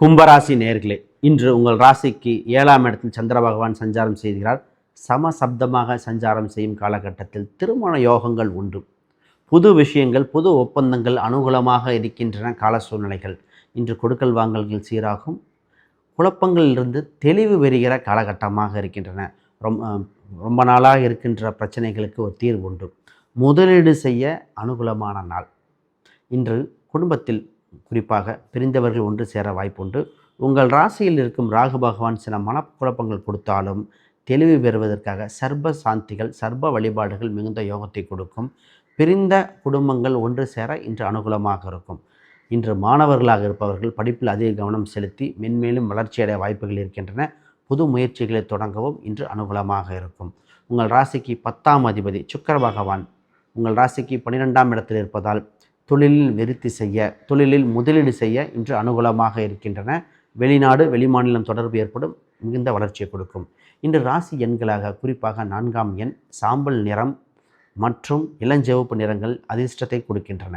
கும்பராசி நேயர்களே, இன்று உங்கள் ராசிக்கு 7ஆம் இடத்தில் சந்திர பகவான் சஞ்சாரம் செய்கிறார். சமசப்தமாக சஞ்சாரம் செய்யும் காலகட்டத்தில் திருமண யோகங்கள் உண்டு. புது விஷயங்கள், புது ஒப்பந்தங்கள் அனுகூலமாக இருக்கின்றன. கால சூழ்நிலைகள் இன்று கொடுக்கல் வாங்கல்கள் சீராகும். குழப்பங்களிலிருந்து தெளிவு பெறுகிற காலகட்டமாக இருக்கின்றன. ரொம்ப நாளாக இருக்கின்ற பிரச்சனைகளுக்கு ஒரு தீர்வு உண்டு. முதலீடு செய்ய அனுகூலமான நாள். இன்று குடும்பத்தில் குறிப்பாக பிரிந்தவர்கள் ஒன்று சேர வாய்ப்புண்டு. உங்கள் ராசியில் இருக்கும் ராகு பகவான் சில மனக்குழப்பங்கள் கொடுத்தாலும் தெளிவு பெறுவதற்காக சர்ப சாந்திகள், சர்ப வழிபாடுகள் மிகுந்த யோகத்தை கொடுக்கும். பிரிந்த குடும்பங்கள் ஒன்று சேர இன்று அனுகூலமாக இருக்கும். இன்று மாணவர்களாக இருப்பவர்கள் படிப்பில் அதிக கவனம் செலுத்தி மென்மேலும் வளர்ச்சியடைய வாய்ப்புகள் இருக்கின்றன. புது முயற்சிகளை தொடங்கவும் இன்று அனுகூலமாக இருக்கும். உங்கள் ராசிக்கு 10ஆம் அதிபதி சுக்கிர பகவான் உங்கள் ராசிக்கு 12ஆம் இடத்தில் இருப்பதால் தொழிலில் முதலீடு செய்ய இன்று அனுகூலமாக இருக்கின்றன. வெளிநாடு வெளிமாநிலம் தொடர்பு ஏற்படும் மிகுந்த வளர்ச்சியை கொடுக்கும். இன்று ராசி எண்களாக குறிப்பாக 4ஆம் எண், சாம்பல் நிறம் மற்றும் இளஞ்சிவப்பு நிறங்கள் அதிர்ஷ்டத்தை கொடுக்கின்றன.